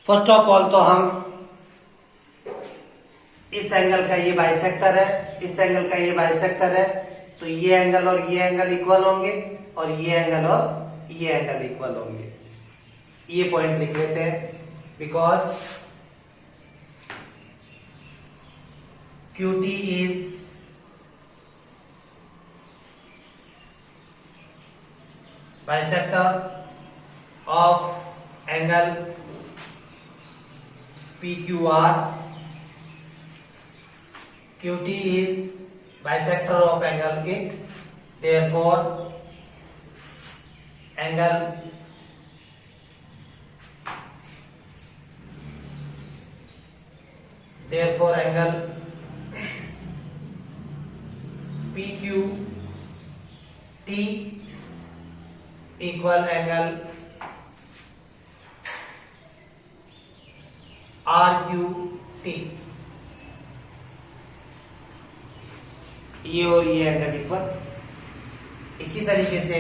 Speaker 1: फर्स्ट ऑफ ऑल तो हम इस एंगल का ये बाइसेक्टर है, इस एंगल का ये बाइसेक्टर है, तो ये एंगल और ये एंगल इक्वल होंगे और ये एंगल और ये एंगल इक्वल होंगे। ये पॉइंट लिख लेते हैं। Because QT is bisector of angle PQR, QT is bisector of angle it, therefore angle PQT equal angle RQT। ये और ये एंगल इक्वल। इसी तरीके से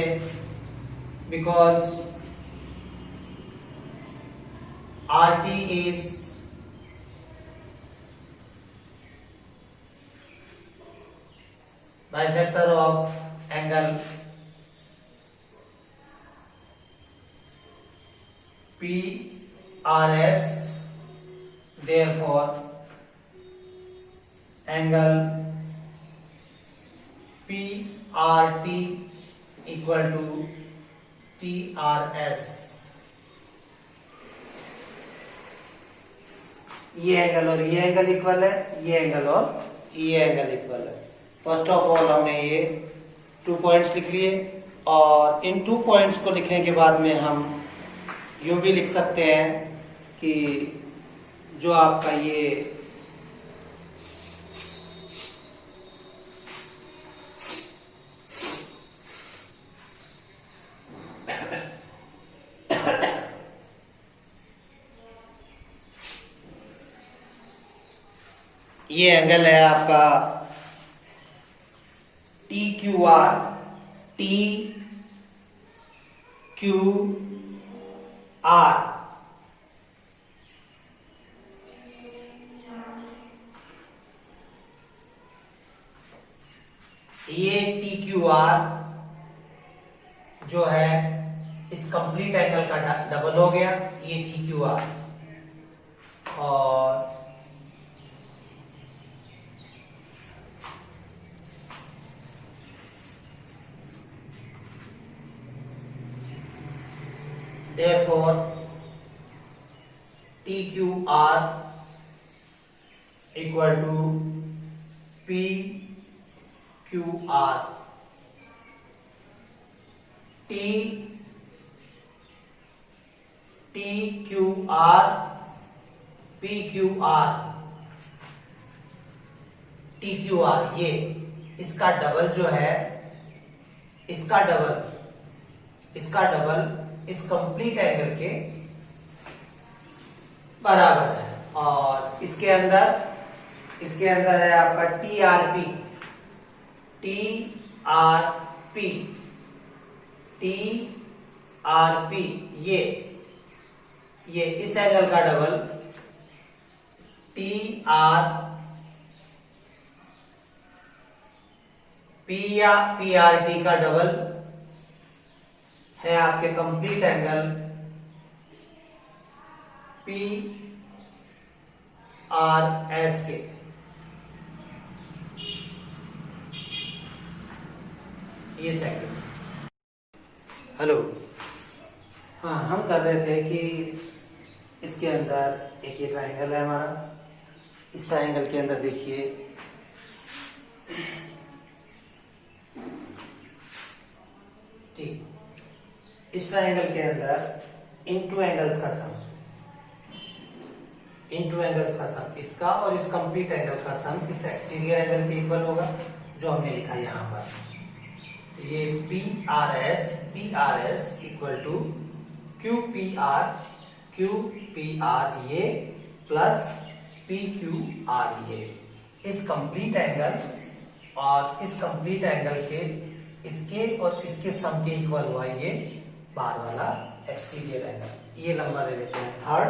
Speaker 1: because RT is bisector of angle PRS, therefore angle PRT equal to TRS। ये angle और ये angle equal है, ये एंगल और ये एंगल इक्वल है। फर्स्ट ऑफ ऑल हमने ये 2 पॉइंट्स लिख लिए और इन 2 पॉइंट्स को लिखने के बाद में हम यूं भी लिख सकते हैं कि जो आपका ये एंगल है आपका TQR, ये TQR जो है इस कंप्लीट एंगल का डबल हो गया, ये TQR। और therefore TQR equal to PQR। TQR PQR TQR, ये इसका डबल जो है, इसका डबल इस कंप्लीट एंगल के बराबर है। और इसके अंदर है आपका TRP, ये इस एंगल का डबल TRP या PRT का डबल है आपके कंप्लीट एंगल PRS के। ये सेकंड। हेलो, हाँ, हम कर रहे थे कि इसके अंदर एक ये ट्रायंगल है हमारा। इस ट्रायंगल के अंदर देखिए ठीक, इस ट्रायंगल के अंदर इन टू एंगल्स का सम, इसका और इस कंप्लीट एंगल का सम इस एक्सटीरियर एंगल के इक्वल होगा, जो हमने लिखा यहां पर। ये PRS इक्वल टू QPR ये प्लस PQR ये। इस कंप्लीट एंगल और इस कंप्लीट एंगल के इसके और इसके सम के इक्वल हुआ ये बाहर वाला एक्सटीरियर एंगल। ये नंबर ले लेते हैं थर्ड।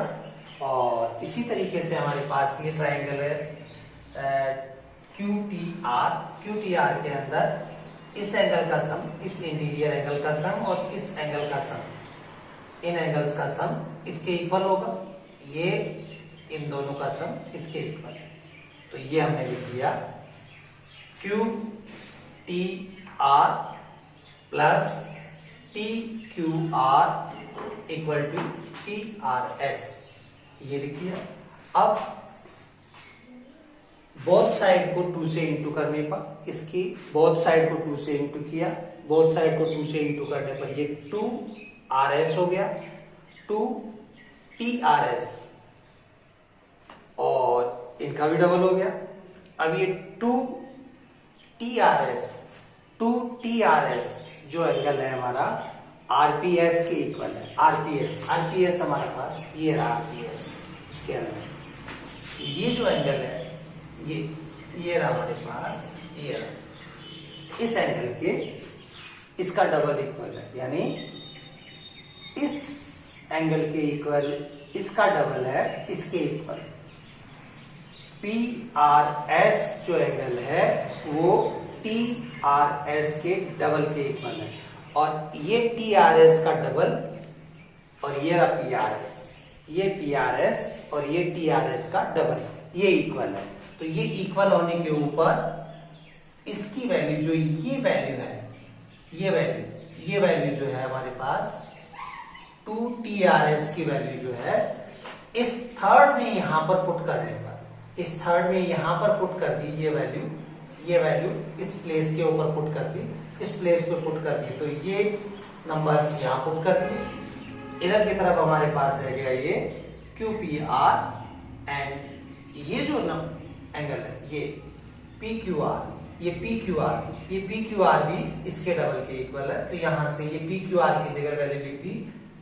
Speaker 1: और इसी तरीके से हमारे पास ये ट्रायंगल है QTR के अंदर इस एंगल का सम, इस इंटीरियर एंगल का सम और इस एंगल का सम, इन एंगल्स का सम इसके इक्वल होगा। ये इन दोनों का सम इसके इक्वल। तो ये हमने लिख दिया QTR plus TQR equal to TRS, ये लिख दिया। अब बोथ साइड को 2 से इंटू करने पर, इसकी बोथ साइड को 2 से इंटू किया, बोथ साइड को 2 से इंटू करने पर ये 2RS हो गया, 2TRS, और इनका भी डबल हो गया। अब ये 2TRS जो एंगल है हमारा RPS के इक्वल है। RPS हमारे पास ये रहा, RPS इसके अंदर ये जो एंगल है ये रहा हमारे पास, ये रहा। इस एंगल के इसका डबल इक्वल है, यानी इस एंगल के इक्वल इसका डबल है इसके इक्वल। PRS जो एंगल है वो TRS के डबल के इक्वल है, और ये TRS का डबल और ये रहा PRS, ये PRS और ये TRS का डबल, ये इक्वल है। तो ये इक्वल होने के ऊपर इसकी वैल्यू जो ये वैल्यू है, ये वैल्यू जो है हमारे पास 2TRS की वैल्यू जो है इस थर्ड में यहां पर पुट करने पर, इस थर्ड में यहां पर पुट कर दी ये वैल्यू इस प्लेस के ऊपर पुट कर दी, इस प्लेस पे पुट कर दी। तो ये नंबर्स यहां पुट कर दिए। इधर की तरफ हमारे पास रह गया ये QPR, एंड ये जो एंगल है ये PQR भी इसके डबल के इक्वल है। तो यहां से ये PQR की जगह वैल्यू लिख दी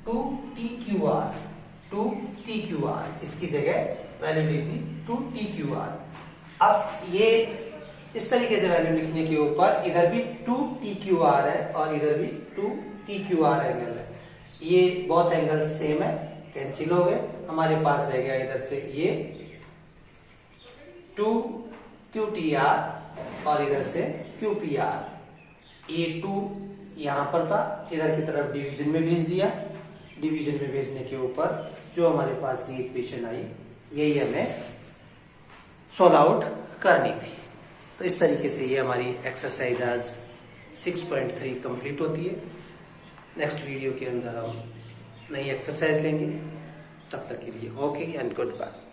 Speaker 1: 2TQR, इसकी जगह वैल्यू लिख दी 2TQR। अब ये इस तरीके से वैल्यू लिखने के ऊपर इधर भी 2TQR है और इधर भी 2TQR एंगल है। ये बहुत एंगल सेम है, कैंसिल हो गए। हमारे पास रह गया इधर से ये 2QTR और इधर से QPR। ये 2 यहां पर था, इधर की तरफ डिवीजन में भेज दिया। डिवीजन में भेजने के ऊपर जो हमारे पास ये इक्वेशन आई, यही हमें सॉल्व आउट करनी थी। तो इस तरीके से ये हमारी एक्सरसाइज आज 6.3 कंप्लीट होती है। नेक्स्ट वीडियो के अंदर हम नई एक्सरसाइज लेंगे। तब तक के लिए ओके एंड गुड बाय।